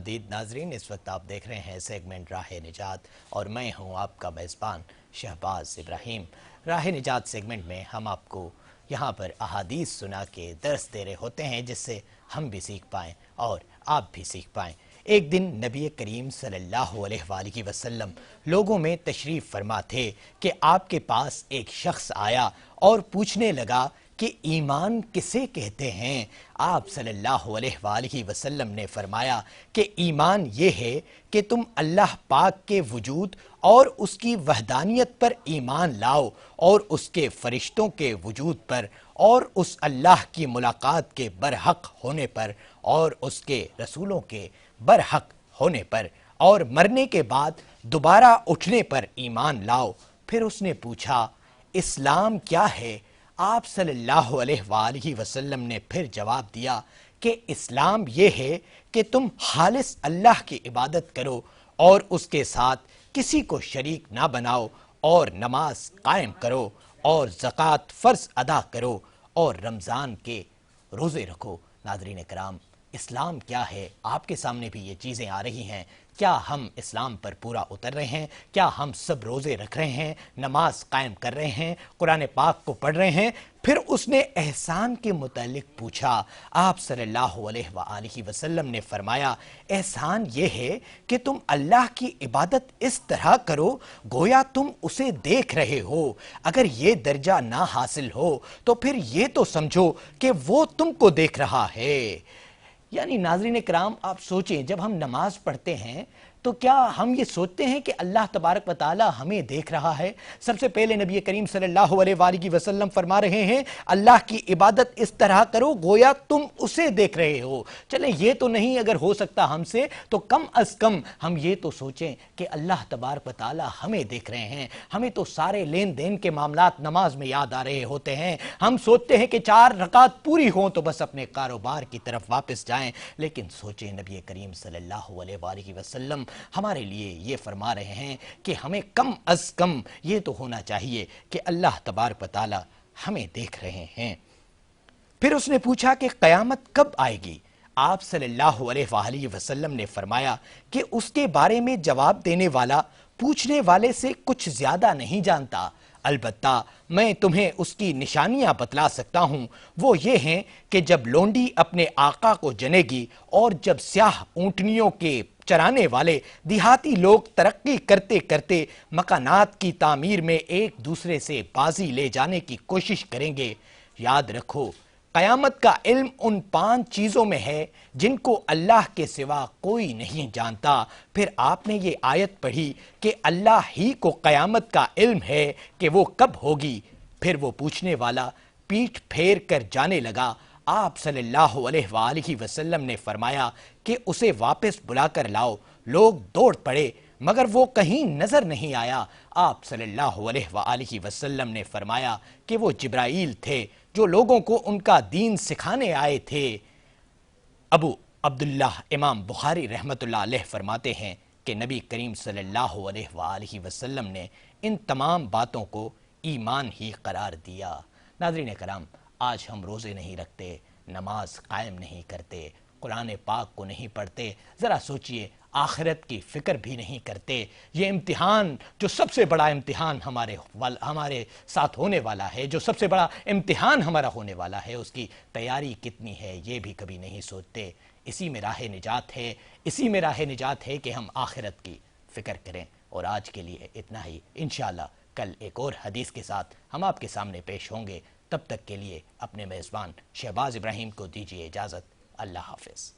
खुशामदीद नाजरीन, इस वक्त आप देख रहे हैं सेगमेंट राह निजात और मैं हूं आपका मेज़बान शहबाज इब्राहिम। राह निजात सेगमेंट में हम आपको यहाँ पर अहादीस सुना के दर्स दे रहे होते हैं जिससे हम भी सीख पाएँ और आप भी सीख पाएँ। एक दिन नबी करीम सल्लल्लाहु अलैहि वसल्लम लोगों में तशरीफ़ फरमा थे कि आपके पास एक शख्स आया और पूछने लगा कि ईमान किसे कहते हैं। आप सल्लल्लाहु अलैहि वसल्लम ने फरमाया कि ईमान ये है कि तुम अल्लाह पाक के वजूद और उसकी वहदानियत पर ईमान लाओ और उसके फरिश्तों के वजूद पर और उस अल्लाह की मुलाकात के बरहक होने पर और उसके रसूलों के बरहक होने पर और मरने के बाद दोबारा उठने पर ईमान लाओ। फिर उसने पूछा, इस्लाम क्या है? आप सल्लल्लाहु अलैहि वसल्लम ने फिर जवाब दिया कि इस्लाम ये है कि तुम खालिस अल्लाह की इबादत करो और उसके साथ किसी को शरीक ना बनाओ और नमाज कायम करो और ज़कात फ़र्ज अदा करो और रमज़ान के रोज़े रखो। नाज़रीन कराम, इस्लाम क्या है? आपके सामने भी ये चीज़ें आ रही हैं। क्या हम इस्लाम पर पूरा उतर रहे हैं? क्या हम सब रोज़े रख रहे हैं, नमाज कायम कर रहे हैं, कुरान पाक को पढ़ रहे हैं? फिर उसने एहसान के मुतालिक पूछा। आप सल्लल्लाहु अलैहि वसल्लम ने फरमाया, एहसान ये है कि तुम अल्लाह की इबादत इस तरह करो गोया तुम उसे देख रहे हो। अगर ये दर्जा ना हासिल हो तो फिर ये तो समझो कि वो तुमको देख रहा है। यानी नाज़रीन कराम, आप सोचें, जब हम नमाज पढ़ते हैं तो क्या हम ये सोचते हैं कि अल्लाह तबारक व तआला हमें देख रहा है? सबसे पहले नबी करीम सल्लल्लाहु अलैहि वसल्लम फरमा रहे हैं, अल्लाह की इबादत इस तरह करो गोया तुम उसे देख रहे हो। चले ये तो नहीं अगर हो सकता हमसे, तो कम अज़ कम हम ये तो सोचें कि अल्लाह तबारक व तआला हमें देख रहे हैं। हमें तो सारे लेन देन के मामलात नमाज में याद आ रहे होते हैं। हम सोचते हैं कि 4 रकात पूरी हों तो बस अपने कारोबार की तरफ वापस जाएं। लेकिन सोचें, नबी करीम सल्लल्लाहु अलैहि वसल्लम हमारे लिए ये फरमा रहे हैं कि हमें कम अज़ कम ये तो होना चाहिए कि अल्लाह तबारक व तआला हमें देख रहे हैं। फिर उसने पूछा कि क़यामत कब आएगी? आप सल्लल्लाहु अलैहि वसल्लम ने फरमाया कि उसके बारे में जवाब देने वाला पूछने वाले से कुछ ज़्यादा नहीं जानता, अलबत्ता मैं तुम्हें उसकी निशानियां बतला सकता हूं। वो ये हैं कि जब लोंडी अपने आका को जनेगी और जब स्याह ऊंटनियों के चराने वाले देहाती लोग तरक्की करते करते मकानात की तामीर में एक दूसरे से बाजी ले जाने की कोशिश करेंगे। याद रखो, क़यामत का इल्म उन 5 चीज़ों में है जिनको अल्लाह के सिवा कोई नहीं जानता। फिर आपने ये आयत पढ़ी कि अल्लाह ही को क़यामत का इल्म है कि वो कब होगी। फिर वो पूछने वाला पीठ फेर कर जाने लगा। आप सल्लल्लाहु अलैहि वसल्लम ने फरमाया कि उसे वापस बुलाकर लाओ। लोग दौड़ पड़े मगर वो कहीं नजर नहीं आया। आप सल्लल्लाहु अलैहि वसल्लम ने फरमाया कि वो जिब्राईल थे जो लोगों को उनका दीन सिखाने आए थे। अबू अब्दुल्लाह इमाम बुखारी रहमतुल्लाह अलैह फरमाते हैं कि नबी करीम सल्लल्लाहु अलैहि वसल्लम ने इन तमाम बातों को ईमान ही करार दिया। नाज़रीन कराम, आज हम रोज़े नहीं रखते, नमाज कायम नहीं करते, कुरान पाक को नहीं पढ़ते। ज़रा सोचिए, आखिरत की फ़िक्र भी नहीं करते। ये इम्तिहान, जो सबसे बड़ा इम्तिहान हमारे साथ होने वाला है, जो सबसे बड़ा इम्तिहान हमारा होने वाला है, उसकी तैयारी कितनी है ये भी कभी नहीं सोचते। इसी में राह निजात है, इसी में राह निजात है कि हम आखिरत की फ़िक्र करें। और आज के लिए इतना ही। इंशाअल्लाह कल एक और हदीस के साथ हम आपके सामने पेश होंगे। तब तक के लिए अपने मेज़बान शहबाज इब्राहिम को दीजिए इजाज़त। अल्लाह हाफ़िज़।